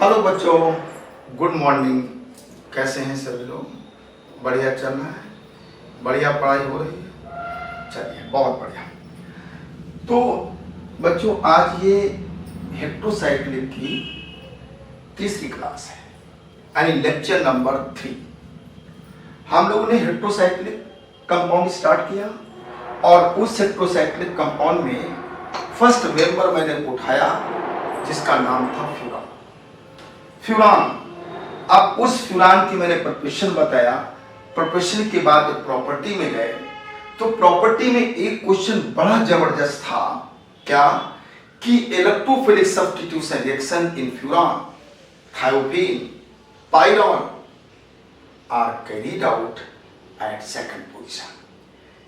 Hello बच्चों, good morning. कैसे हैं सभी लोग? बढ़िया चल रहा है? बढ़िया पढ़ाई हो रही है? चलिए, बहुत बढ़िया। तो बच्चों, आज ये हेक्टोसाइक्लिक की तीसरी क्लास है, यानी लेक्चर नंबर 3। हम लोगों ने हेक्टोसाइक्लिक कंपाउंड स्टार्ट किया और उस हेक्टोसाइक्लिक कंपाउंड में फर्स्ट मेंबर मैंने उठाया जिसका नाम था फ्यूरान। अब उस फ्यूरान की मैंने प्रोपोर्शन बताया। प्रोपोर्शन के बाद प्रॉपर्टी में गए तो प्रॉपर्टी में एक क्वेश्चन बड़ा जबरदस्त था। क्या? कि electrophilic substitution reaction in furan, thiophene, pyrrole are carried out at second position.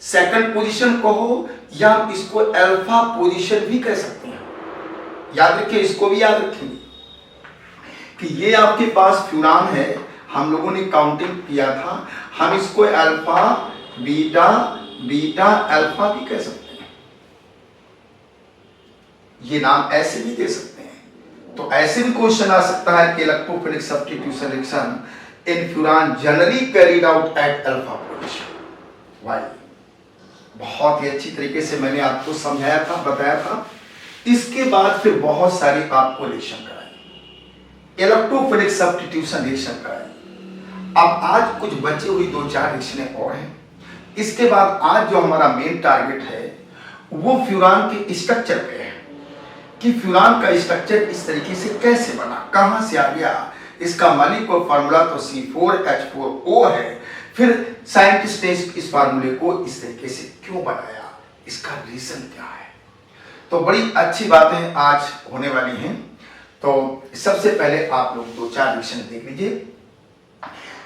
Second position कहो या इसको अल्फा पोजीशन भी कह सकते हैं। याद रखिए, इसको भी याद रखेंगे कि ये आपके पास फ्यूरान है। हम लोगों ने काउंटिंग किया था, हम इसको अल्फा बीटा बीटा अल्फा भी कह सकते हैं। ये नाम ऐसे भी दे सकते हैं। तो ऐसे भी क्वेश्चन आ सकता है कि electrophilic substitution reaction in furan generally carried out at alpha position. वाई, बहुत ही अच्छी तरीके से मैंने आपको समझाया था, बताया था। इसके बाद फिर बहुत सारी आपको रिएक्शन कराई, इलेक्ट्रोफिलिक सब्स्टिट्यूशन रिएक्शन कराई। अब आज कुछ बची हुई 2-4 रिएक्शनें और हैं। इसके बाद आज जो हमारा मेन टारगेट है वो फ्यूरान के स्ट्रक्चर पे है कि फ्यूरान का स्ट्रक्चर इस तरीके से कैसे बना, कहां से आ गया। इसका मॉलिक्यूलर फार्मूला तो C4H4O है। फिर साइंटिस्ट ने इस फार्मूले को इस तरीके से क्यों बनाया, इसका रीजन क्या है। तो बड़ी अच्छी बातें आज होने वाली हैं। तो सबसे पहले आप लोग 2-4 रिएक्शन देख लीजिए।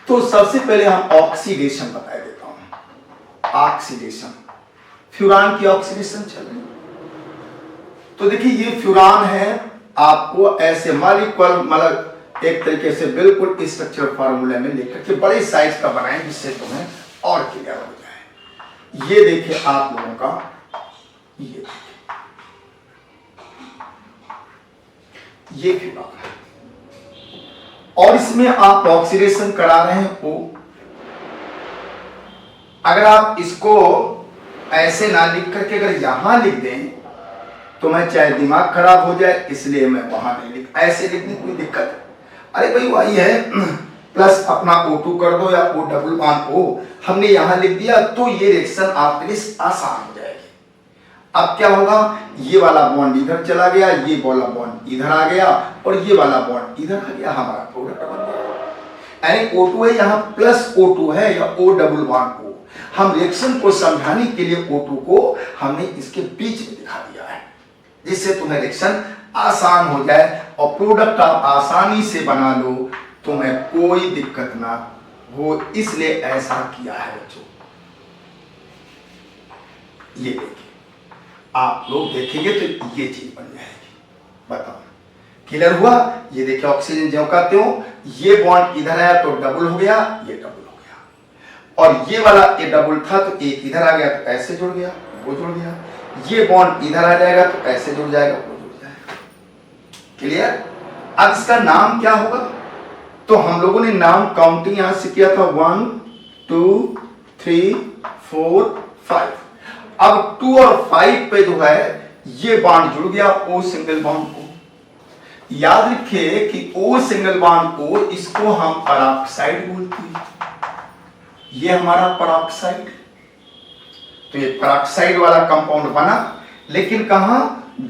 तो सबसे पहले हम ऑक्सीडेशन बता देता हूं। ऑक्सीडेशन, फ्यूरान की ऑक्सीडेशन चल रही। तो देखिए, ये फ्यूरान है। आपको ऐसे मॉलिक्यूलर मतलब एक तरीके से बिल्कुल स्ट्रक्चर फार्मूले में लेकर के बड़े साइज का बनाएं जिससे तुम्हें और क्लियर हो जाए। ये देखिए आप लोगों का, ये फ्यूरान है और इसमें आप ऑक्सीडेशन करा रहे हैं O। अगर आप इसको ऐसे ना लिख करके अगर यहां लिख दें तो मैं चाहे दिमाग खराब हो जाए, इसलिए मैं वहां नहीं लिख, ऐसे लिखने की कोई दिक्कत है? अरे भाई वही है, प्लस अपना O2 कर दो या O O, हमने यहां लिख दिया तो ये रिएक्शन आपके लिए आसान हो जाएगी। अब क्या होगा, ये वाला बॉन्ड इधर चला गया, ये वाला बॉन्ड इधर आ गया और ये वाला बॉन्ड इधर आ गया, हमारा प्रोडक्ट बन गया। यानी O2 है, यहाँ प्लस O2 है या O। हम रिएक्शन को समझाने के लिए O2 को हमने इसके बीच में दिखा दिया है जिससे तुम्हें रिएक्शन आसान हो जाए और प्रोडक्ट आप आसानी से बना लो, तुम्हें कोई दिक्कत ना हो, इसलिए ऐसा किया है बच्चों। ये देखिए, आप लोग देखेंगे तो ये चीज बन जाएगी। बताओ, क्लियर हुआ? ये देखिए, ऑक्सीजन ज्यों का त्यों, ये बॉन्ड इधर आया तो डबल हो गया, ये डबल हो गया। और ये वाला ये डबल था तो एक इधर आ गया तो ऐसे जुड़ गया, वो जुड़ गया। ये बॉन्ड इधर आ जाएगा तो ऐसे जुड़ जाएगा, वो जुड़ जाएगा। क्लियर? अब इसका नाम क्या होगा? तो हम लोगों ने नाम काउंटिंग यहां से किया था 1 2 3 4 5। अब 2 और 5 पे जो है ये बॉन्ड जुड़ गया O सिंगल बॉन्ड को। याद रखिए कि O सिंगल बॉन्ड को, इसको हम पेरोक्साइड बोलते हैं। ये हमारा पेरोक्साइड, तो ये पेरोक्साइड वाला कंपाउंड बना, लेकिन कहां?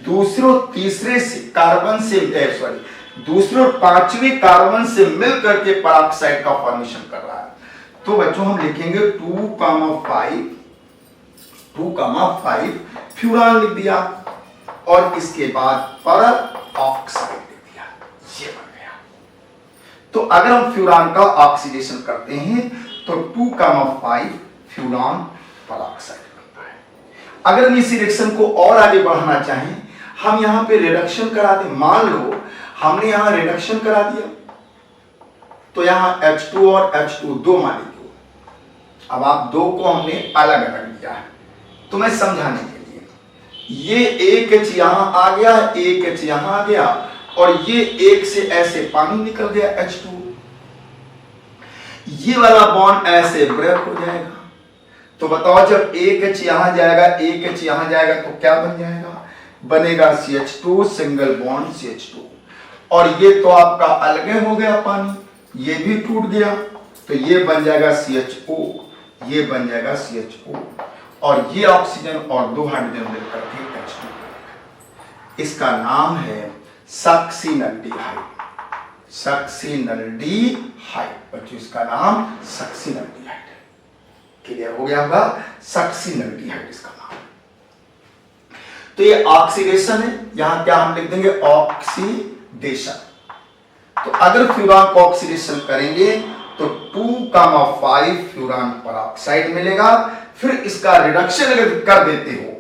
दूसरे तीसरे से कार्बन से, दूसरे और 5वें कार्बन से मिल करके पेरोक्साइड का फॉर्मेशन कर रहा है। तो बच्चों हम लिखेंगे 2,5 फ्यूरान लिख दिया और इसके बाद पेरोक्साइड लिख दिया, ये बन गया। तो अगर हम फ्यूरान का ऑक्सीडेशन करते हैं तो 2,5 फ्यूरान पेरोक्साइड बनता है। अगर हम इस रिएक्शन को और आगे बढ़ाना चाहें, हम यहां पे रिडक्शन करा दें। मान लो हमने यहां रिडक्शन करा दिया तो यहां H2 और H2 दो मॉलिक्यूल, अब आप दो को हमने अलग अलग लिया है। तो मैं समझाने के लिए, ये एक H यहां आ गया, एक H यहां आ गया और ये एक से ऐसे पानी निकल गया H2, ये वाला बॉन्ड ऐसे ब्रेक हो जाएगा। तो बताओ जब एक H यहां जाएगा, एक H यहां जाएगा तो क्या बन जाएगा? बनेगा CH2 सिंगल बॉन्ड CH2। और ये तो आपका अलगे हो गया पानी, ये भी टूट गया, तो ये बन जाएगा CHO, ये बन जाएगा CHO, और ये ऑक्सीजन और दो हाइड्रोजन मिलकर के H2। इसका नाम है सक्सिनल्डिहाइड। सक्सिनल्डिहाइड बच्चों, इसका नाम सक्सिनल्डिहाइड है। क्लियर हो गया होगा? सक्सिनल्डिहाइड इसका नाम। तो ये ऑक्सीडेशन है, यहां क्या हम लिख देंगे? ऑक्सीडेशन। तो अगर फ्यूरान को ऑक्सीडेशन करेंगे तो 2,5 फ्यूरान परऑक्साइड मिलेगा। फिर इसका रिडक्शन अगर कर देते हो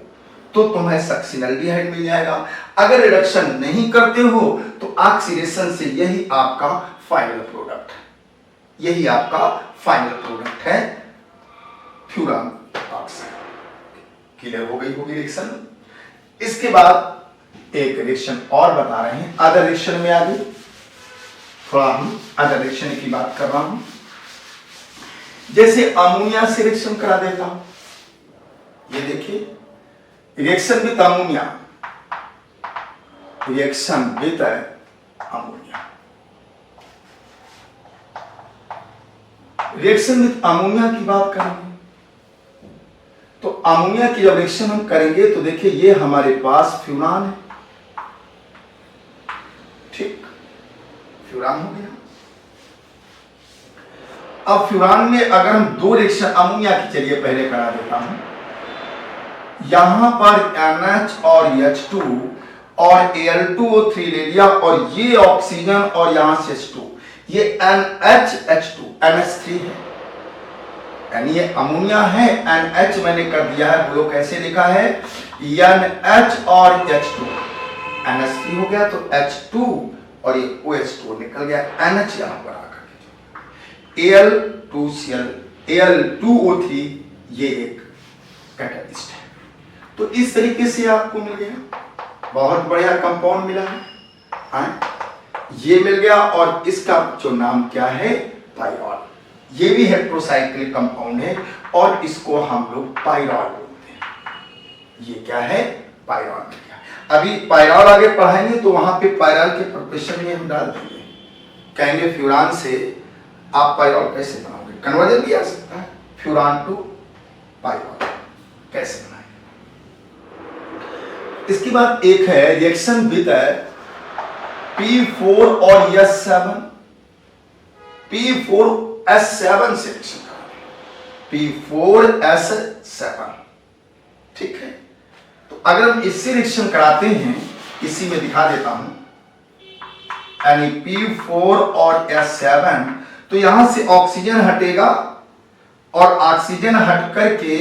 तो तुम्हें सक्सिनल्डिहाइड मिल जाएगा। अगर रिडक्शन नहीं करते हो तो ऑक्सीडेशन से यही आपका फाइनल प्रोडक्ट है, यही आपका फाइनल प्रोडक्ट है फ्यूरान ऑक्साइड। क्लियर हो गई होगी रिएक्शन। इसके बाद एक रिएक्शन और बता रहे हैं, अदर रिएक्शन में आगे थोड़ा हम अदर रिएक्शन की बात कर रहा हूं। जैसे अमोनिया से रिएक्शन करा देता हूं, ये देखिए reaction with ammonia, reaction with ammonia, reaction with ammonia की बात करेंगे तो अमोनिया की जब रिएक्शन हम करेंगे तो देखिए ये हमारे पास फ्यूरान है, ठीक, फ्यूरान हो गया। अब फ्यूरान में अगर हम दो रिएक्शन अमोनिया की चलिए पहले करा देता हूं, यहां पर NH और H2 और Al2O3 ले लिया और ये ऑक्सीजन और यहां से H2, ये NHH2 NH3 है, यानी ये अमोनिया है, NH मैंने कर दिया है, बोलो कैसे लिखा है? NH और H2, NH3 हो गया तो H2 और ये OH2 निकल गया, NH यहां पर आकर Al2Cl Al2O3 ये एक कैटालिस्ट है। तो इस तरीके से आपको मिल गया, बहुत बढ़िया कंपाउंड मिला है, ये मिल गया। और इसका जो नाम क्या है? पाइरॉल। ये भी हेट्रोसाइक्लिक कंपाउंड है और इसको हम लोग पाइरॉल बोलते हैं। ये क्या है? पाइरॉल मिल गया। अभी पाइरॉल आगे पढ़ाएंगे तो वहां पे पाइरॉल के प्रोपोर्शन में हम डाल देंगे, कहेंगे फ्यूरान से आप पाइरॉल कैसे बनाओगे, कन्वर्जन भी आ सकता है, फ्यूरान टू पाइरॉल कैसे बनाएंगे। इसके बाद एक है रिएक्शन विद P4 और S7, P4S7 से रिएक्शन करेंगे, P4S7, ठीक है। तो अगर हम इससे रिएक्शन कराते हैं, इसी में दिखा देता हूं, यानी P4 और S7, तो यहां से ऑक्सीजन हटेगा और ऑक्सीजन हट करके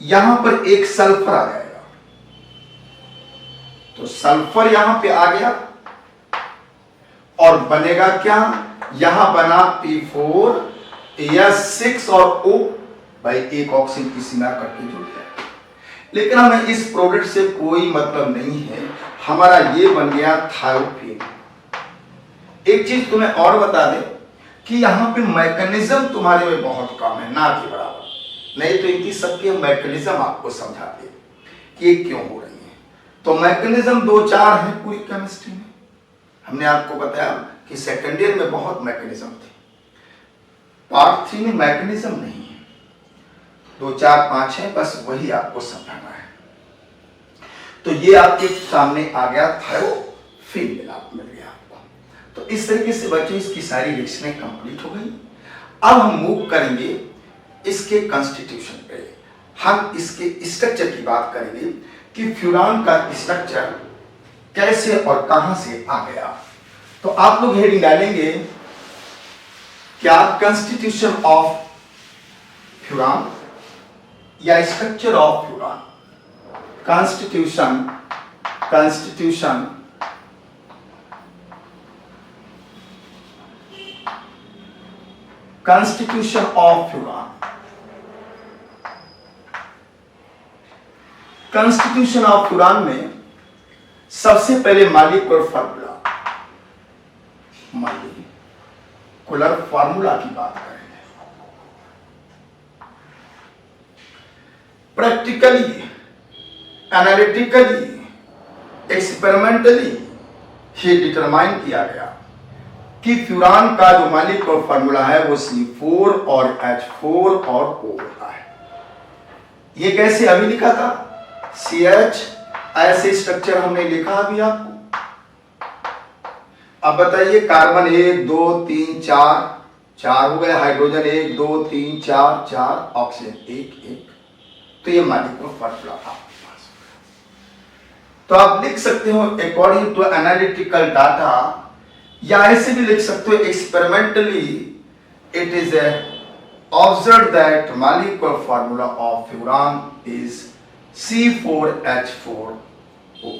यहां पर एक सल्फर आ जाएगा, तो सल्फर यहां पे आ गया और बनेगा क्या? यहां बना P4S6 और O भाई एक ऑक्सीजन किसी में करके जुड़ गया। लेकिन हमें इस प्रोडक्ट से कोई मतलब नहीं है, हमारा ये बन गया थायोफीन। एक चीज तुम्हें और बता दें कि यहां पे मैकेनिज्म तुम्हारे में बहुत कम है, ना के बराबर, नहीं तो इनकी सबकी मैकेनिज्म आपको समझाते कि ये क्यों हो रही है। तो मैकेनिज्म 2-4 है पूरी केमिस्ट्री में। हमने आपको बताया कि सेकेंड ईयर में बहुत मैकेनिज्म थी, पार्ट 3 में मैकेनिज्म नहीं है, 2-4-5 है, बस वही आपको समझाना है। तो ये आपके सामने आ गया, थायोफीन मिल गया आपको। तो इस तरीके से बच्चों इसकी सारी रिएक्शनें कंप्लीट हो गई। अब हम मूव करेंगे इसके कॉन्स्टिट्यूशन पे, हम इसके स्ट्रक्चर की बात करेंगे कि फ्यूरान का स्ट्रक्चर कैसे और कहां से आ गया। तो आप लोग हेडिंग डालेंगे क्या? कॉन्स्टिट्यूशन ऑफ फ्यूरान या structure of furan. Constitution of furan. Constitution of furan में सबसे पहले मॉलिक्यूलर फार्मूला, मॉलिक्यूलर फार्मूला की बात करेंगे। प्रैक्टिकली, एनालिटिकली, एक्सपेरिमेंटली ये डिटरमाइन किया गया कि फ्यूरान का जो मॉलिक्यूलर फार्मूला है वो C4 और H4 और O होता है। ये कैसे अभी लिखा था, CH ऐसे स्ट्रक्चर हमने लिखा अभी आपको। अब बताइए, कार्बन 1 2 3 4 4 हो गए, हाइड्रोजन 1 2 3 4 4, ऑक्सीजन 1 1। तो ये मॉलिक्यूलर फार्मूला था। तो आप लिख सकते हो अकॉर्डिंग टू एनालिटिकल डाटा, या ऐसे भी लिख सकते हो experimentally it is observe that molecular formula of furan is C4H4O।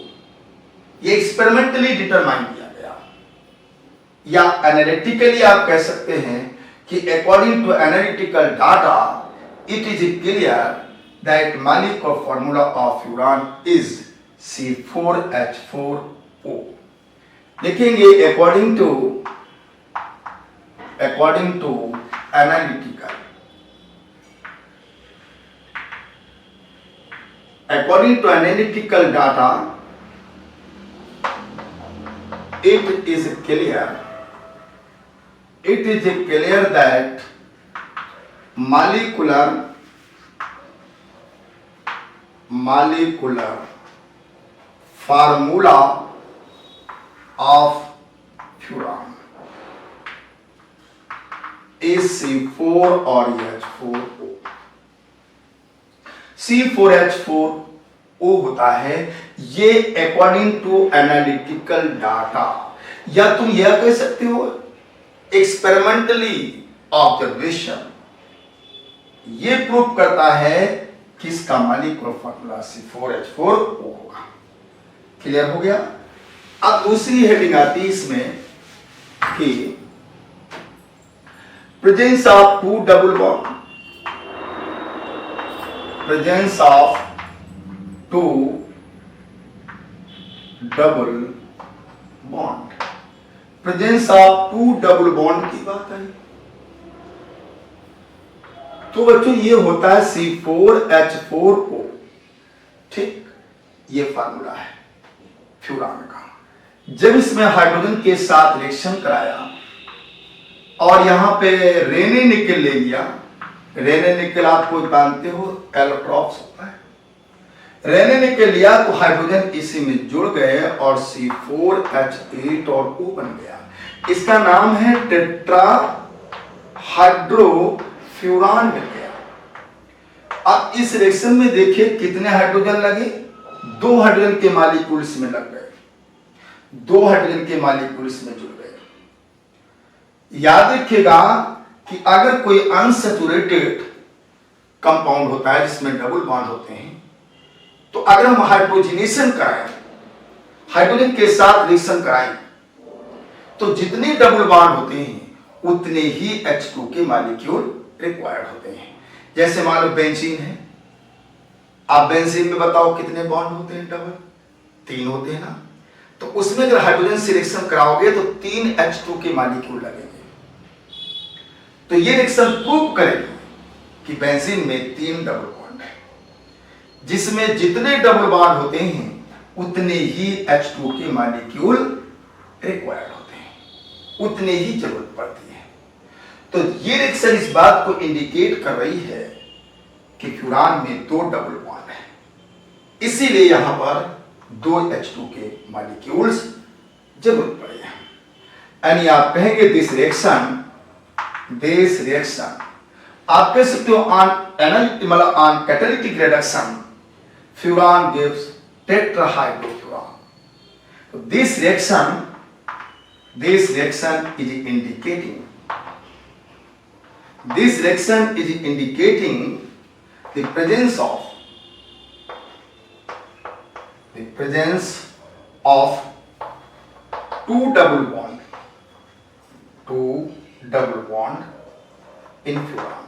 ये एक्सपेरिमेंटली डिटरमाइन किया गया, या एनालिटिकली आप कह सकते हैं कि according to analytical data it is clear that molecular formula of furan is C4H4O। लिखेंगे according to analytical, according to analytical data it is clear that molecular formula of furan is C4 or H4O। C4H4O होता है ये according to analytical data, या तुम यह कह सकते हो एक्सपेरिमेंटली ऑब्जर्वेशन ये प्रूव करता है कि इसका मॉलिक्यूलर फार्मूला C4H4O होगा। क्लियर हो गया। अब दूसरी हेडिंग आती है इसमें कि presence of two double bond, presence of two double bond, presence of two double bond की बात आई। तो बच्चों ये होता है C4H4O। ठीक, ये फार्मूला है फ्यूरान का। जब इसमें हाइड्रोजन के साथ रिएक्शन कराया और यहां पे रेने निकल ले लिया, रेने निकल आपको जानते हो एलोट्रॉप्स होता है, रेने निकल लिया तो हाइड्रोजन इसी में जुड़ गए और C4H8 और O बन गया। इसका नाम है टेट्रा हाइड्रोफ्यूरान मिल गया। अब इस रिएक्शन में देखिए कितने हाइड्रोजन लगे, 2 हाइड्रोजन के मॉलिक्यूल इसमें लग गए, 2 हाइड्रोजन के मॉलिक्यूल इसमें जुड़ गए। याद रखिएगा कि अगर कोई अनसैचुरेटेड कंपाउंड होता है जिसमें डबल बॉन्ड होते हैं, तो अगर हम हाइड्रोजनेशन कराएं, हाइड्रोजन के साथ रिएक्शन कराएं, तो जितने डबल बॉन्ड होते हैं उतने ही H2 के मॉलिक्यूल रिक्वायर्ड होते हैं। जैसे मान लो बेंजीन है, आप बेंजीन में बताओ कितने बॉन्ड होते हैं, डबल 3 होते हैं ना। तो उसमें अगर हाइड्रोजन से रिएक्शन कराओगे तो 3 H2 के मॉलिक्यूल लगेंगे। तो ये रिएक्शन प्रूव करेगी कि बेंजीन में 3 डबल बॉन्ड है, जिसमें जितने डबल बॉन्ड होते हैं उतने ही H2 के मॉलिक्यूल रिक्वायर्ड होते हैं, उतने ही जरूरत पड़ती है। तो ये रिएक्शन इस बात को इंडिकेट कर रही है कि फ्यूरान में 2 डबल बॉन्ड है, इसीलिए यहां पर 2 H2 के मॉलिक्यूल्स जरूरत पड़े हैं। यानी आप कहेंगे दिस रिएक्शन आप कह सकते हो on catalytic reduction furan gives tetrahydrofuran. तो this reaction is indicating the presence of 2 double bond in furan.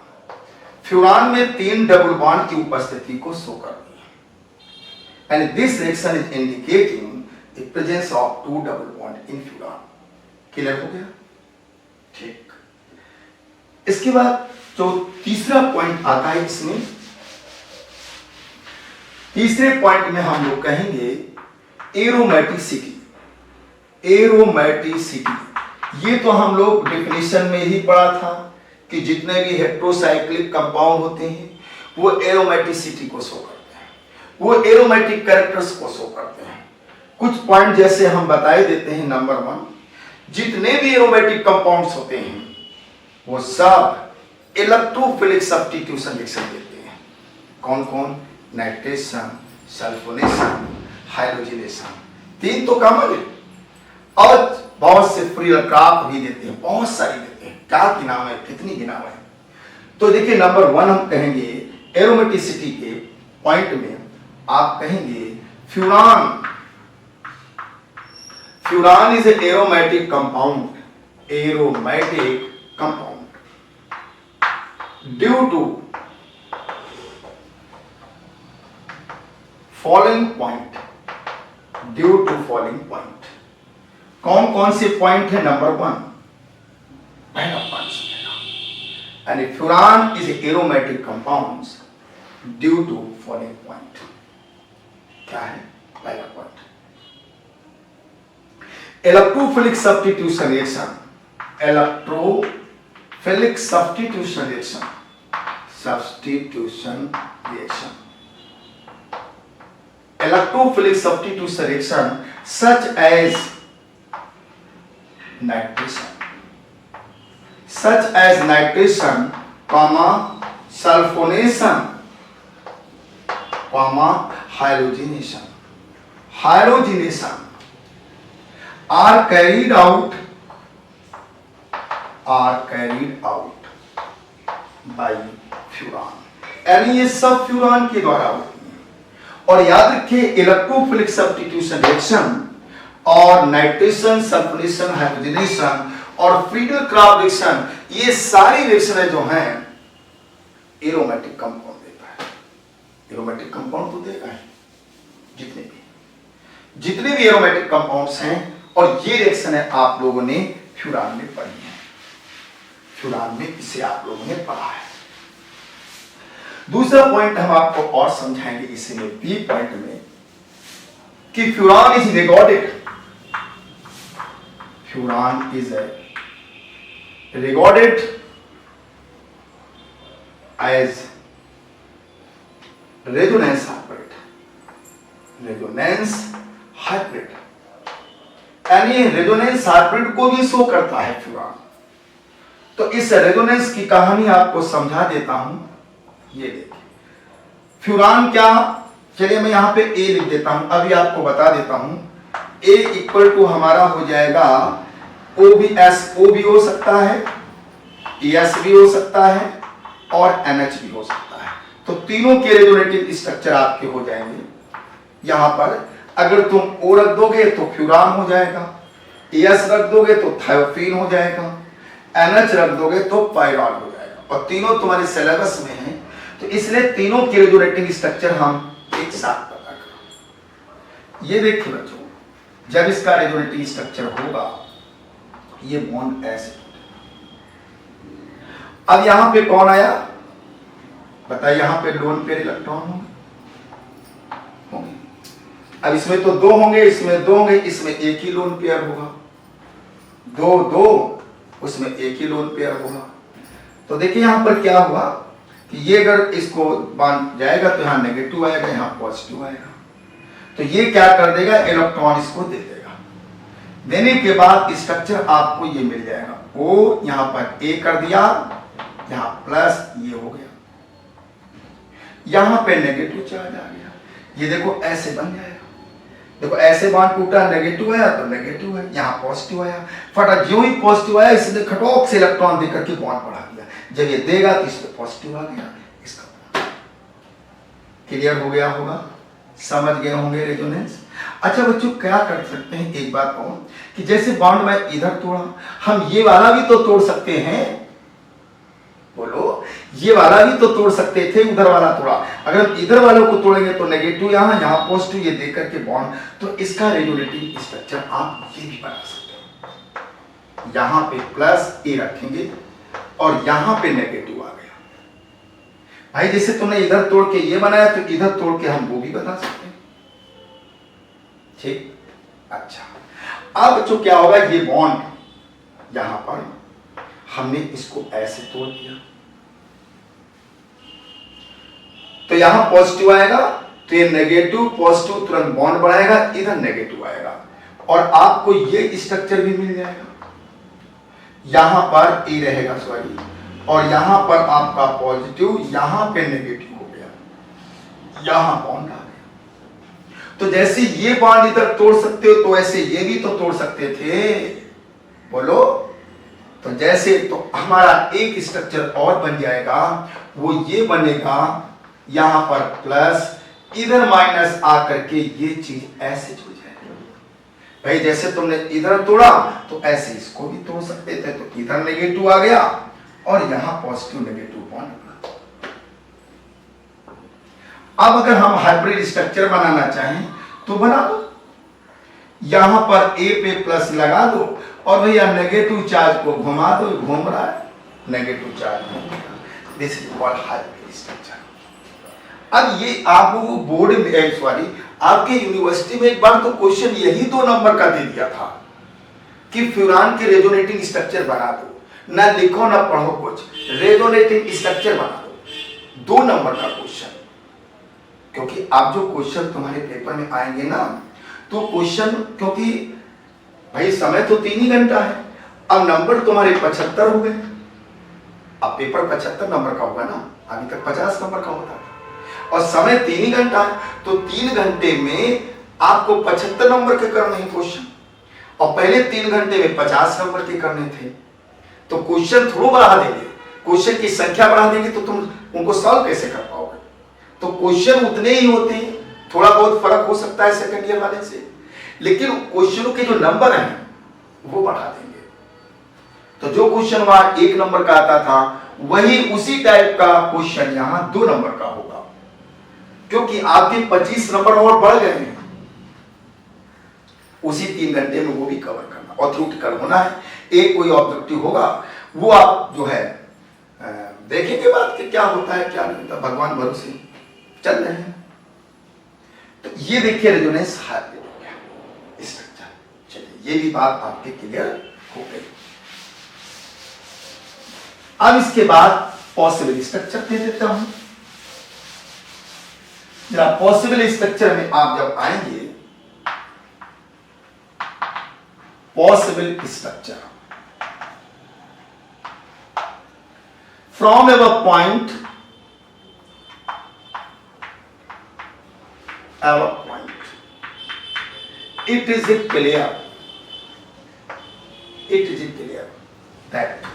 Furan में 3 डबल बॉन्ड की उपस्थिति को शो कर रही है। And this reaction is indicating presence of 2 double bond in furan. Clear हो गया? ठीक। इसके बाद जो तीसरा पॉइंट आता है इसमें, तीसरे पॉइंट में हम लोग कहेंगे एरोमेटिसिटी। एरोमेटिसिटी ये तो हम लोग डेफिनेशन में ही पढ़ा था कि जितने भी हेट्रोसाइक्लिक कंपाउंड होते हैं वो एरोमेटिसिटी को शो करते हैं, वो एरोमेटिक कैरेक्टर्स को शो करते हैं। कुछ पॉइंट जैसे हम बताए देते हैं। नंबर 1, जितने भी एरोमेटिक कंपाउंड्स होते हैं वो सब इलेक्ट्रोफिलिक सब्स्टिट्यूशन रिएक्शन देते हैं। कौन कौन? Nitration, sulphonation, hydrogenation. 3 तो कॉमन है और बहुत से फ्री क्राफ्ट भी देते हैं, बहुत सारी देते हैं। क्या गिनाव है, कितनी गिनाव है। तो देखिए नंबर 1 हम कहेंगे एरोमेटिसिटी के पॉइंट में आप कहेंगे furan. Furan is aromatic compound, aromatic compound due to following point, due to following point. कौन कौन से पॉइंट है? नंबर 1 पहला पॉइंट सुनेगा, and furan is aromatic compounds due to following point. क्या है पहला point? Electrophilic substitution reaction, electrophilic substitution reaction, substitution reaction, electrophilic substitution reaction such as nitration, comma sulfonation, comma halogenation are carried out by furan. यानी ये सब furan के द्वारा होती है। और याद रखिए इलेक्ट्रोफिलिक सब्स्टिट्यूशन रिएक्शन और नाइट्रेशन, सल्फोनेशन, हाइड्रोजनेशन और फ्रीडल क्राफ्ट रिएक्शन, ये सारी रिएक्शन जो हैं एरोमेटिक कंपाउंड देता है। एरोमेटिक कंपाउंड तो देगा है जितने भी एरोमेटिक कंपाउंड्स हैं। और ये रिएक्शन है आप लोगों ने फ्यूरान में पढ़ी है, फ्यूरान में इसे आप लोगों ने पढ़ा है। दूसरा पॉइंट हम आपको और समझाएंगे इसमें बी पॉइंट में कि furan is recorded, furan is recorded as resonance hybrid, resonance hybrid, यानी रेजोनेंस हाइब्रिड को भी शो करता है फ्यूरान। तो इस रेजोनेंस की कहानी आपको समझा देता हूं। ये देखिए फ्यूरान क्या, चलिए मैं यहां पे ए लिख देता हूं, अभी आपको बता देता हूं। ए इक्वल टू हमारा हो जाएगा ओ भी, एस ओ भी हो सकता है, एस भी हो सकता है और एनएच भी हो सकता है। तो तीनों के रेजोनेटिव स्ट्रक्चर आपके हो जाएंगे। यहां पर अगर तुम ओ रख दोगे तो फ्यूरान हो जाएगा, एस रख दोगे तो थायोफीन हो जाएगा, एनएच रख दोगे तो पायरॉल हो जाएगा। और तीनों तुम्हारे सिलेबस में है, तो इसलिए तीनों के रेजोनेटिव स्ट्रक्चर हम एक साथ पता करें। ये देखिए बच्चों, जब इसका रेजोनेटिव स्ट्रक्चर होगा ये बॉन्ड ऐसे। अब यहां पे कौन आया बताइए? यहां पे लोन पेयर इलेक्ट्रॉन होंगे। अब इसमें तो 2 होंगे, इसमें 2 होंगे, इसमें एक ही लोन पेयर होगा। 2 2 उसमें एक ही लोन पेयर होगा। तो देखिए यहां पर क्या हुआ कि ये अगर इसको बांध जाएगा तो यहाँ नेगेटिव आएगा, यहाँ पॉजिटिव आएगा। तो ये क्या कर देगा? इलेक्ट्रॉन इसको दे देगा। देने के बाद स्ट्रक्चर आपको ये मिल जाएगा। ओ यहाँ पर ए कर दिया, यहाँ प्लस ये हो गया, यहाँ पे नेगेटिव चार्ज आ गया। ये देखो ऐसे बन जाएगा। देखो ऐसे बांध टूटा, नेगेटिव आया तो नेगेटिव है, यहाँ पॉजिटिव आया। फटा ज्यों ही पॉजिटिव आया इसने खटोक से इलेक्ट्रॉन देकर के बॉन्ड बढ़ा दिया। जब ये देगा तो इस पे पॉजिटिव आ गया, इसका क्लियर हो गया होगा, समझ गए होंगे रेजोनेंस। अच्छा बच्चों क्या कर सकते हैं, एक बात कहूं कि जैसे बॉन्ड मैं इधर तोड़ा, हम ये वाला भी तो तोड़ सकते हैं। बोलो ये वाला भी तो तोड़ सकते थे, उधर वाला तोड़ा। अगर हम इधर वालों को तोड़ेंगे तो नेगेटिव यहाँ पॉजिटिव, ये देकर के बॉन्ड, तो इसका रेजोनेटिंग स्ट्रक्चर आप ये भी बना सकते हैं। यहाँ पे प्लस ए रखेंगे और यहाँ पे नेगेटिव आ गया। भाई जैसे तुमने इधर तोड़ के ये बनाया तो इधर तोड़ के हम वो भी बना सकते हैं, ठीक। अच्छा, अब जो क्या होगा, ये बॉन्ड यहां पर हमने इसको ऐसे तोड़ दिया तो यहां पॉजिटिव आएगा, तो ये नेगेटिव पॉजिटिव तुरंत बॉन्ड बढ़ाएगा, इधर नेगेटिव आएगा और आपको ये स्ट्रक्चर भी मिल जाएगा। यहां पर ए रहेगा सॉरी, और यहां पर आपका पॉजिटिव, यहां पे नेगेटिव हो गया, यहां बॉन्ड आ गया। तो जैसे ये बॉन्ड इधर तोड़ सकते हो तो ऐसे ये भी तो तोड़ सकते थे, बोलो। तो जैसे तो हमारा एक स्ट्रक्चर और बन जाएगा, वो ये बनेगा, यहां पर प्लस, इधर माइनस आकर के ये चीज ऐसे जुड़ जाएगी। भाई जैसे तुमने इधर तोड़ा तो ऐसे इसको भी तोड़ सकते थे, तो इधर नेगेटिव आ गया और यहां पॉजिटिव नेगेटिव बॉन्ड। अब अगर हम हाइब्रिड स्ट्रक्चर बनाना चाहें तो बना दो, यहां पर ए पे प्लस लगा दो और भैया नेगेटिव चार्ज को घुमा दो, घूम रहा है नेगेटिव चार्ज घूम रहा। This is called hybrid structure. अब ये आपको बोर्ड में सॉरी आपके यूनिवर्सिटी में एक बार तो क्वेश्चन यही 2 नंबर का दे दिया था कि फ्यूरान के रेजोनेटिंग स्ट्रक्चर बना दो, ना लिखो ना पढ़ो कुछ, रेजोनेटिंग स्ट्रक्चर बना दो। 2 नंबर का क्वेश्चन, क्योंकि आप जो क्वेश्चन तुम्हारे पेपर में आएंगे ना, तो क्वेश्चन, क्योंकि भाई समय तो 3 ही घंटा है, अब नंबर तुम्हारे 75 हो गए। अब पेपर 75 नंबर का होगा ना, अभी तक 50 नंबर का होता था, और समय 3 ही घंटा है, तो 3 घंटे में आपको 75 नंबर के करने हैं क्वेश्चन, और पहले 3 घंटे में 50 नंबर के करने थे। तो क्वेश्चन थोड़ा बढ़ा देंगे, क्वेश्चन की संख्या बढ़ा देंगे तो तुम उनको सॉल्व कैसे कर पाओगे। तो क्वेश्चन उतने ही होते हैं, थोड़ा बहुत फर्क हो सकता है सेकंड ईयर वाले से, लेकिन क्वेश्चनों के जो नंबर हैं वो बढ़ा देंगे। तो जो क्वेश्चन वहां 1 नंबर का आता था, वही उसी टाइप का क्वेश्चन यहां 2 नंबर का होगा, क्योंकि आपके 25 नंबर और बढ़ गए हैं। उसी 3 घंटे में वो भी कवर करना और थ्योरेटिकल होना है। एक कोई ऑब्जेक्टिव होगा, वो आप जो है देखेंगे बात कि क्या होता है क्या नहीं होता, भगवान भरोसे चल रहे हैं। तो ये देखिए रेजोनेंस हाइब्रिड हो गया स्ट्रक्चर। चलिए ये भी बात आपके क्लियर हो गई। अब इसके बाद पॉसिबल स्ट्रक्चर दे देता हूं। जरा पॉसिबल स्ट्रक्चर में आप जब आएंगे, possible structure from ever point, it is clear that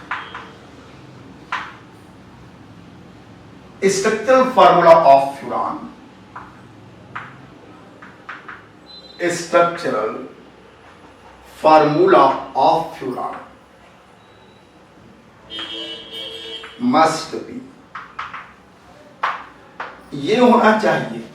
structural formula of furan, structural formula of furan must be, ये होना चाहिए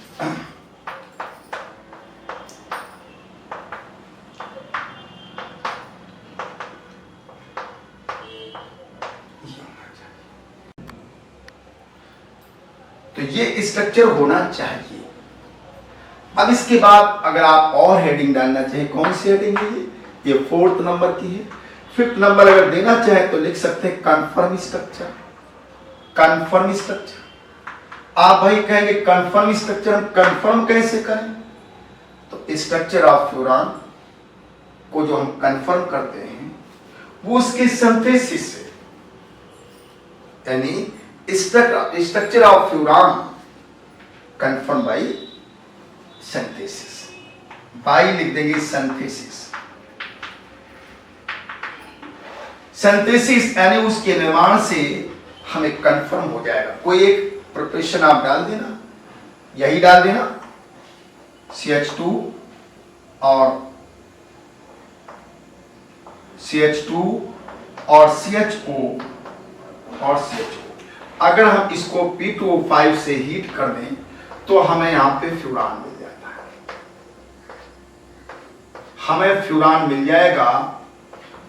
तो ये स्ट्रक्चर होना चाहिए। अब इसके बाद अगर आप और हेडिंग डालना चाहें, कौन सी हेडिंग है ये 4th नंबर की है। 5th नंबर अगर देना चाहे तो लिख सकते हैं कन्फर्म स्ट्रक्चर। कन्फर्म स्ट्रक्चर आप भाई कहेंगे कन्फर्म स्ट्रक्चर हम कन्फर्म कैसे करें, तो स्ट्रक्चर ऑफ फ्यूरान को जो हम कन्फर्म करते हैं वो उसके सिंथेसिस से, यानी structure of furan confirm by synthesis, by लिख देंगे सिंथेसिस। सिंथेसिस यानी उसके निर्माण से हमें कंफर्म हो जाएगा। कोई एक प्रिपरेशन आप डाल देना, यही डाल देना CH2 और CH2 और CHO और CHO, अगर हम इसको P2O5 से हीट कर दें तो हमें यहां पे फ्यूरान मिल जाता है, हमें फ्यूरान मिल जाएगा।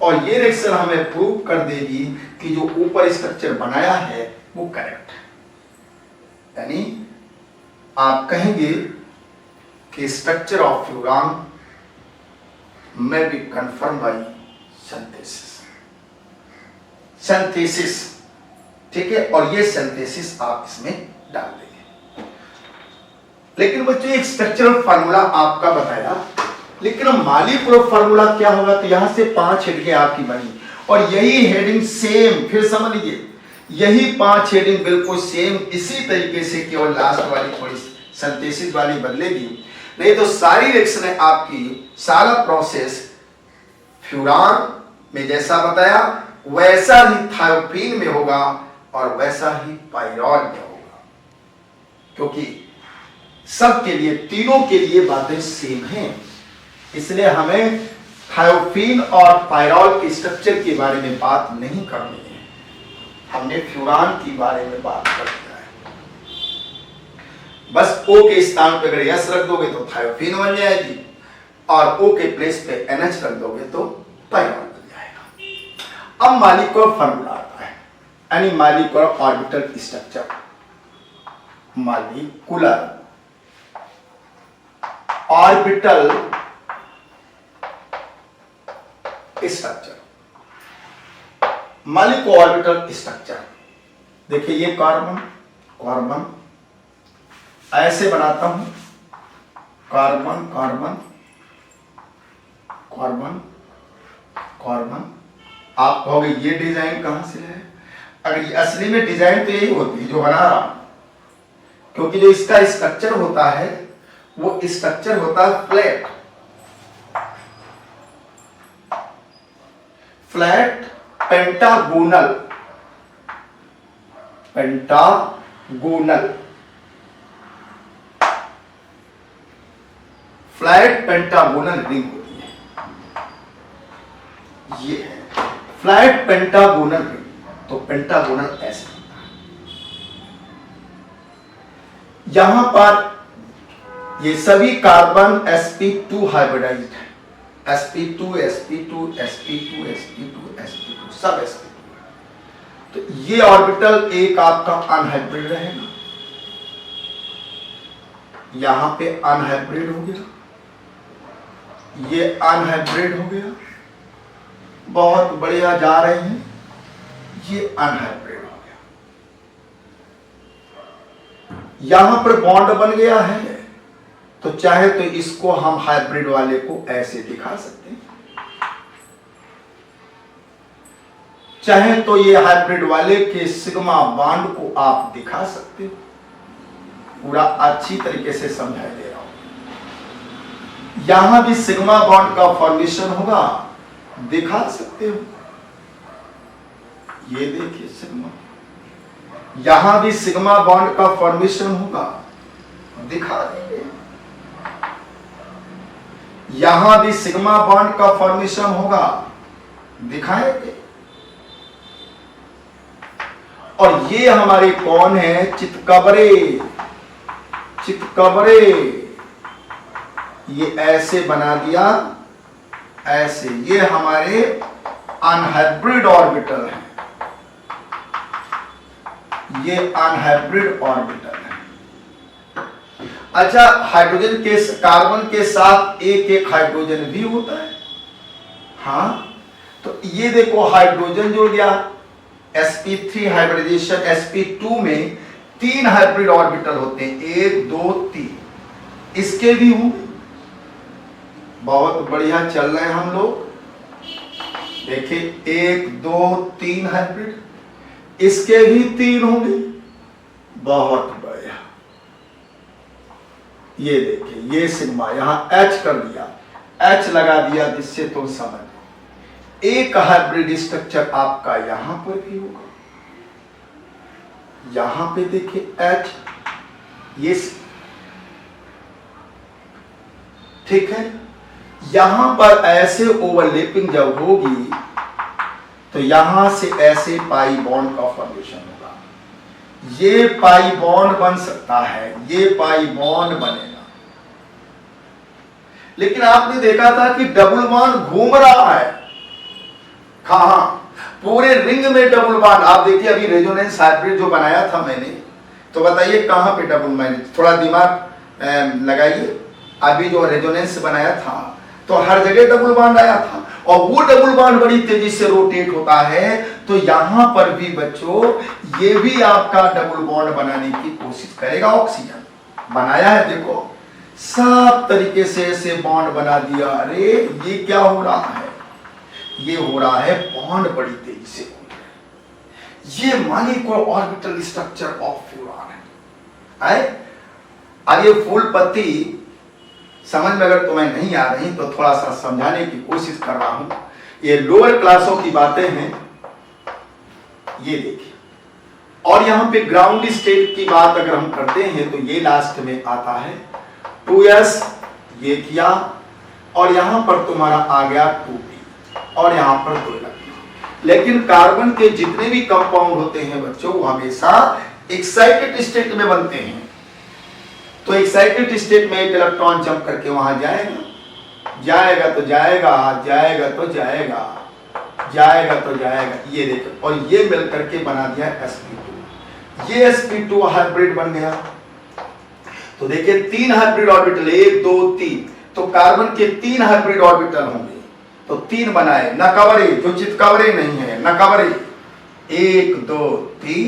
और ये रिएक्शन हमें प्रूव कर देगी कि जो ऊपर स्ट्रक्चर बनाया है वो करेक्ट है। यानी आप कहेंगे कि स्ट्रक्चर ऑफ फ्यूरान में बी कंफर्म बाई सिंथेसिस, ठीक है। और ये सिंथेसिस आप इसमें डाल देंगे। लेकिन बच्चों एक स्ट्रक्चरल फार्मूला आपका बताया, लेकिन मॉलिक्यूलर फार्मूला क्या होगा? तो यहां से 5 हेडिंग आपकी बनी और यही हेडिंग सेम, फिर समझ लीजिए, यही 5 हेडिंग बिल्कुल सेम इसी तरीके से, केवल लास्ट वाली थोड़ी सिंथेसिस वाली बदलेगी। नहीं तो सारी रिएक्शन आपकी, सारा प्रोसेस फ्यूरान में जैसा बताया वैसा ही थायोपीन में होगा और वैसा ही पाइरॉल में होगा, क्योंकि सबके लिए, तीनों के लिए बातें सेम हैं। इसलिए हमें थायोपीन और पाइरॉल के स्ट्रक्चर के बारे में बात नहीं करनी है, हमने फ्यूरान के बारे में बात कर दिया है। बस O के स्थान पे अगर S रख दोगे तो थायोपीन बन जाएगी और O के प्लेस पे NH रख दोगे तो पाइरॉल बन जाएगा। अब मॉलिक्यूलर फार्मूला आता है, यानी molecular orbital structure, molecular orbital structure, molecular orbital structure. देखिए ये कार्बन, कार्बन ऐसे बनाता हूं, कार्बन कार्बन कार्बन कार्बन। आप कहोगे ये डिजाइन कहां से है? अगर ये असली में डिजाइन तो यही होती है जो बना रहा हूं, क्योंकि जो इसका स्ट्रक्चर होता है वो स्ट्रक्चर होता है flat, flat pentagonal, pentagonal, flat pentagonal ring होती है। ये है फ्लैट पेंटागोनल रिंग, तो पेंटागोनल ऐसे होता है। यहां पर ये सभी कार्बन sp2 हाइब्रिडाइज्ड है, sp2 sp2 sp2 sp2 sp2 सब sp2। तो ये ऑर्बिटल एक आपका अनहाइब्रिड रहेगा, यहां पे अनहाइब्रिड हो गया, ये अनहाइब्रिड हो गया, बहुत बढ़िया जा रहे हैं, ये अनहाइब्रिड हो गया। यहां पर बॉन्ड बन गया है, तो चाहे तो इसको हम हाइब्रिड वाले को ऐसे दिखा सकते हैं, चाहे तो ये हाइब्रिड वाले के सिग्मा बॉन्ड को आप दिखा सकते हो। पूरा अच्छी तरीके से समझाई दे रहा हूं। यहां भी सिग्मा बॉन्ड का फॉर्मेशन होगा, दिखा सकते हो, ये देखिए सिग्मा। यहां भी सिग्मा बॉन्ड का फॉर्मेशन होगा, दिखा देंगे। यहां भी सिग्मा बॉन्ड का फॉर्मेशन होगा, दिखाएंगे। और ये हमारे कौन है? चितकबरे, चितकबरे। ये ऐसे बना दिया, ऐसे, ये हमारे अनहाइब्रिड ऑर्बिटल है, ये अनहाइब्रिड ऑर्बिटल है। अच्छा, हाइड्रोजन के, कार्बन के साथ एक एक हाइड्रोजन भी होता है, हाँ। तो ये देखो हाइड्रोजन जुड़ गया, sp3 हाइब्रिडाइजेशन, sp2 में 3 हाइब्रिड ऑर्बिटल होते हैं, 1 2 3, इसके भी होंगे। बहुत बढ़िया चल रहे हैं हम लोग, देखिए 1 2 3 हाइब्रिड, इसके भी 3 होंगे, बहुत बढ़िया। ये देखिए, ये सिग्मा यहां H कर दिया, H लगा दिया, जिससे तुम समझ एक हाइब्रिड स्ट्रक्चर आपका यहां पर भी होगा। यहां पे देखिए H, ये ठीक है। यहां पर ऐसे ओवरलैपिंग जब होगी तो यहां से ऐसे पाई बॉन्ड का फॉर्मेशन होगा। ये पाई बॉन्ड बन सकता है, ये पाई बॉन्ड बनेगा। लेकिन आपने देखा था कि डबल बॉन्ड घूम रहा है, कहां? पूरे रिंग में डबल बॉन्ड। आप देखिए अभी रेजोनेंस हाइब्रिड जो बनाया था मैंने, तो बताइए कहां पे डबल बॉन्ड? थोड़ा दिमाग लगाइए। अभी जो रेजोनेंस बनाया था तो हर जगह डबल बॉन्ड आया था, और वो डबल बॉन्ड बड़ी तेजी से रोटेट होता है। तो यहां पर भी बच्चों ये भी आपका डबल बॉन्ड बनाने की कोशिश करेगा। ऑक्सीजन बनाया है, देखो सब तरीके से ऐसे बॉन्ड बना दिया। अरे ये क्या हो रहा है? ये हो रहा है बॉन्ड बड़ी तेजी से हो रहा है। ये molecular orbital structure of furan है। अब ये फूल पत्ती समझ में अगर तुम्हें नहीं आ रही तो थोड़ा सा समझाने की कोशिश कर रहा हूं। ये लोअर क्लासों की बातें हैं, ये देखिए। और यहां पे ग्राउंड स्टेट की बात अगर हम करते हैं तो ये लास्ट में आता है 2s, ये किया, और यहां पर तुम्हारा आ गया 2p, और यहां पर 2 इलेक्ट्रॉन। लेकिन कार्बन के जितने भी कंपाउंड होते हैं बच्चों वो हमेशा एक्साइटेड स्टेट में बनते हैं। तो एक्साइटेड स्टेट में एक इलेक्ट्रॉन जंप करके वहां जाएगा, जाएगा तो जाएगा, जाएगा तो जाएगा, जाएगा तो जाएगा। ये देखो, और ये मिल करके बना दिया sp2। ये sp2 हाइब्रिड बन गया। तो देखिए 3 हाइब्रिड ऑर्बिटल, 1 2 3। तो कार्बन के 3 हाइब्रिड ऑर्बिटल होंगे, तो 3 बनाए। न कवरे, जो चितकवरे नहीं है, न कवरे। 1 2 3,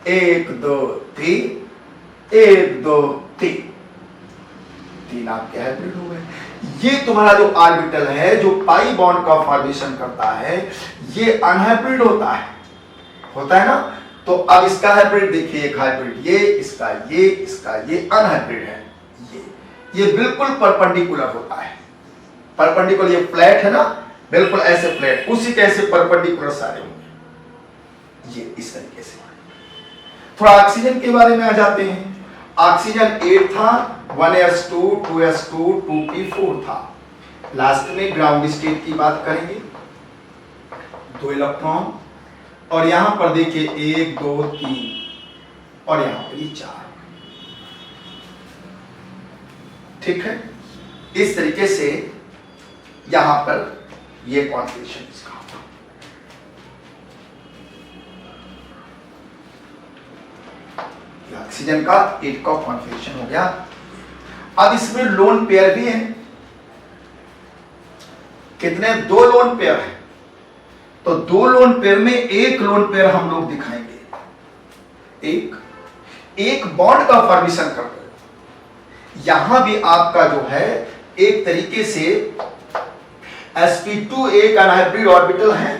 1 2 3, 1 2 3, 3 आपके हाइब्रिड हो गए। ये तुम्हारा जो ऑर्बिटल है जो पाई बॉन्ड का फॉर्मेशन करता है, ये अनहाइब्रिड होता है ना। तो अब इसका हाइब्रिड देखिए, एक हाइब्रिड ये, इसका ये अनहाइब्रिड है। ये बिल्कुल परपेंडिकुलर होता है। परपेंडिकुलर, ये फ्लैट है ना, बिल्कुल ऐसे फ्लैट, उसी कैसे परपेंडिकुलर सारे होंगे। ये इस तरीके से। थोड़ा ऑक्सीजन के बारे में आ जाते हैं। ऑक्सीजन 8 था, 1s2 2s2 2p4 था। लास्ट में ग्राउंड स्टेट की बात करेंगे, 2 इलेक्ट्रॉन, और यहां पर देखिए 1 2 3, और यहां पर ये 4। ठीक है, इस तरीके से यहां पर ये कॉन्फ़िगरेशन इसका होगा। ऑक्सीजन का 8 का कॉन्फ़िगरेशन हो गया। अब इसमें लोन पेयर भी है। कितने? 2 लोन पेयर है। तो 2 लोन पेयर में एक लोन पेयर हम लोग दिखाएंगे, एक बॉन्ड का फॉर्मेशन कर दो। यहां भी आपका जो है एक तरीके से sp2 एक अनहाइब्रिड ऑर्बिटल है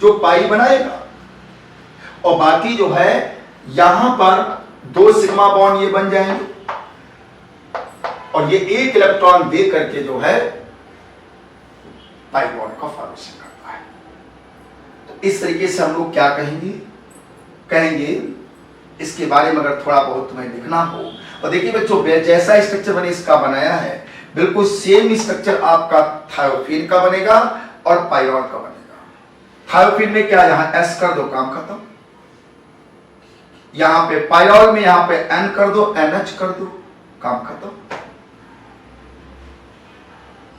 जो पाई बनाएगा, और बाकी जो है यहां पर 2 सिग्मा बॉन्ड ये बन जाएंगे, और ये एक इलेक्ट्रॉन दे करके जो है पाई बॉन्ड का फॉर्मेशन करता है। तो इस तरीके से हम लोग क्या कहेंगे इसके बारे में अगर थोड़ा बहुत तुम्हें लिखना हो। और देखिए बच्चों, जैसा स्ट्रक्चर मैंने इसका बनाया है बिल्कुल सेम स्ट्रक्चर आपका थायोफीन का बनेगा और पाइरॉन का बनेगा। थायोफीन में क्या, यहां S कर दो, काम खत्म। यहां पे पाइरॉल में यहां पे N कर दो, NH कर दो, काम खत्म।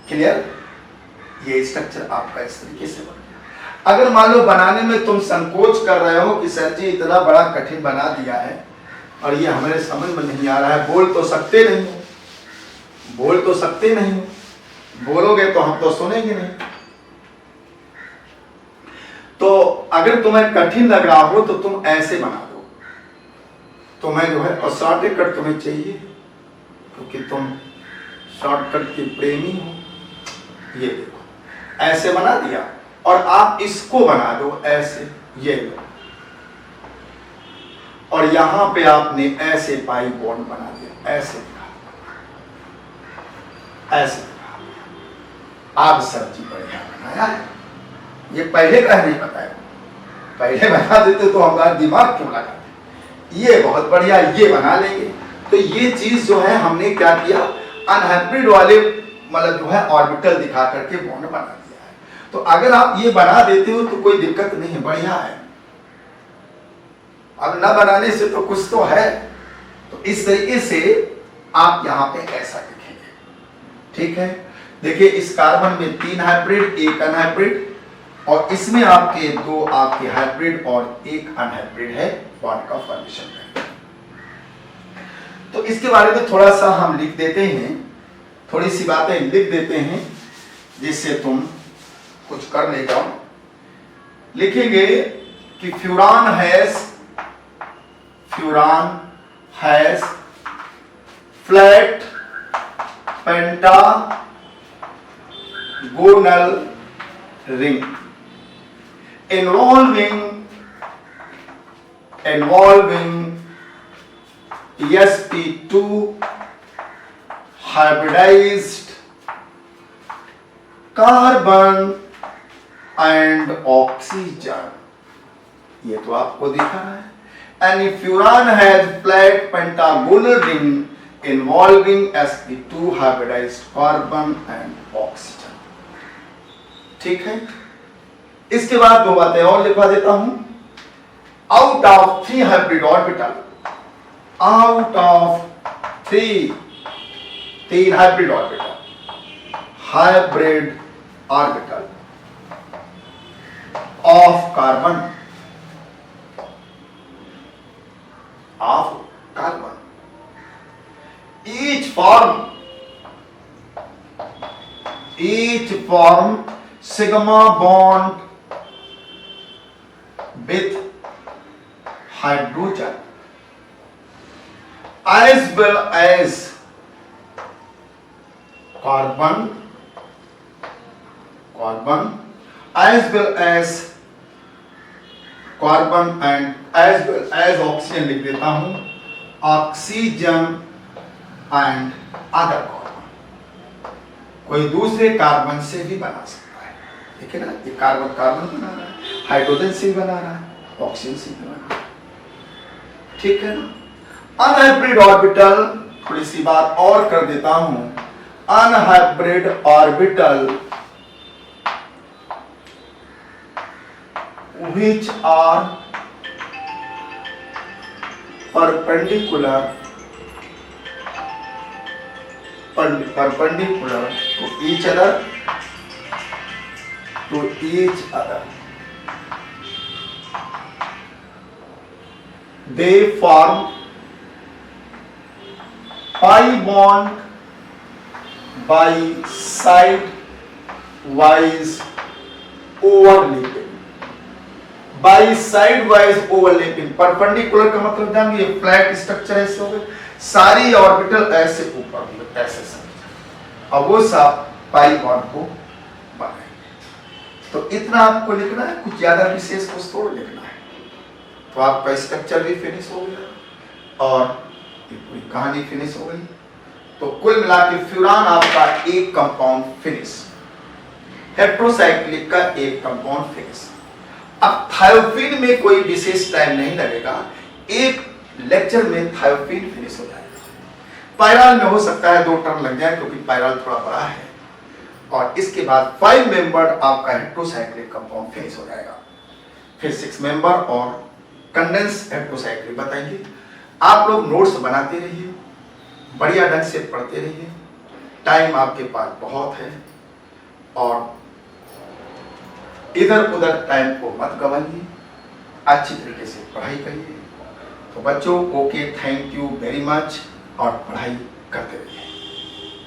क्लियर? ये स्ट्रक्चर आपका इस तरीके से बन गया। अगर मान लो बनाने में तुम संकोच कर रहे हो कि सर जी इतना बड़ा कठिन बना दिया है और ये हमारे समझ में नहीं आ रहा है, बोल तो सकते नहीं हो, बोलोगे तो हम तो सुनेंगे नहीं। तो अगर तुम्हें कठिन लग रहा हो तो तुम ऐसे बना दो। तुम्हें जो है, और शॉर्टकट तुम्हें चाहिए क्योंकि तुम शॉर्टकट के प्रेमी हो। ये देखो ऐसे बना दिया, और आप इसको बना दो ऐसे, ये लो, और यहां पे आपने ऐसे पाई बॉन्ड बना दिया, ऐसे आप सब्जी बढ़िया बनाया है। ये पहले का नहीं बताया, पहले बना देते तो हमारा दिमाग क्यों लगाते। ये बहुत बढ़िया, ये बना लेंगे। तो ये चीज जो है हमने क्या किया, अनहाइब्रिड वाले मतलब जो है ऑर्बिटल दिखा करके बॉन्ड बना दिया है। तो अगर आप ये बना देते हो तो कोई दिक्कत नहीं है, बढ़िया है। अब न बनाने से तो कुछ तो है। तो इस तरीके से आप यहां पे ऐसा लिखेंगे, ठीक है। देखिए इस कार्बन में 3 हाइब्रिड, 1 अनहाइब्रिड, और इसमें आपके 2 आपके हाइब्रिड और 1 अनहाइब्रिड है बॉन्ड का फॉर्मेशन करेंगे। तो इसके बारे में थोड़ा सा हम लिख देते हैं, थोड़ी सी बातें लिख देते हैं जिससे तुम कुछ कर ले जाओ। लिखेंगे कि furan has flat pentagonal ring involving sp2 hybridized carbon and oxygen। ये तो आपको दिखा है। And furan has flat pentagonal ring involving sp2 hybridized carbon and oxygen। ठीक है। इसके बाद 2 बातें और लिखवा देता हूं। Out of 3 hybrid orbital, out of 3 hybrid orbital of carbon each form sigma bond with hydrogen as well as carbon and as well as oxygen लिख देता हूं, ऑक्सीजन एंड अदर कार्बन, कोई दूसरे कार्बन से भी बना सकता है। ठीक है ना, ये कार्बन बना रहा है, हाइड्रोजन से भी बना रहा है, ऑक्सीजन से भी बना रहा है। ठीक है ना। अनहाइब्रिड ऑर्बिटल, थोड़ी सी बात और कर देता हूं। Unhybrid orbital which are perpendicular to each other they form pi bond by side wise overlapping। By side wise overlapping, perpendicular का मतलब जान ये फ्लैट स्ट्रक्चर ऐसे हो गए, सारी ऑर्बिटल ऐसे ऊपर ऐसे सब, अब वो सब पाई बॉन्ड को बनाएंगे। तो इतना आपको लिखना है, कुछ ज्यादा विशेष कुछ थोड़ा लिखना है। तो आपका स्ट्रक्चर भी फिनिश हो गया और ये पूरी कहानी फिनिश हो गई। तो कुल मिला के फ्यूरान आपका एक कंपाउंड फिनिश, हेट्रोसाइक्लिक का एक कंपाउंड फिनिश। अब थायोफिन में कोई विशेष टाइम नहीं लगेगा, एक लेक्चर में थायोफिन फिनिश हो जाएगा। पायराल में हो सकता है 2 टर्म लग जाए क्योंकि पायराल थोड़ा बड़ा है, और इसके बाद 5 मेंबर आपका हेट्रोसाइक्लिक कंपाउंड फिनिश हो जाएगा। फिर 6 मेंबर और कंडेंस हेट्रोसाइक्लिक बताएंगे। आप लोग नोट्स बनाते रहिए, बढ़िया ढंग से पढ़ते रहिए, टाइम आपके पास बहुत है, और इधर उधर टाइम को मत गवाइए, अच्छी तरीके से पढ़ाई करिए। तो बच्चों okay, thank you very much, और पढ़ाई करते रहिए।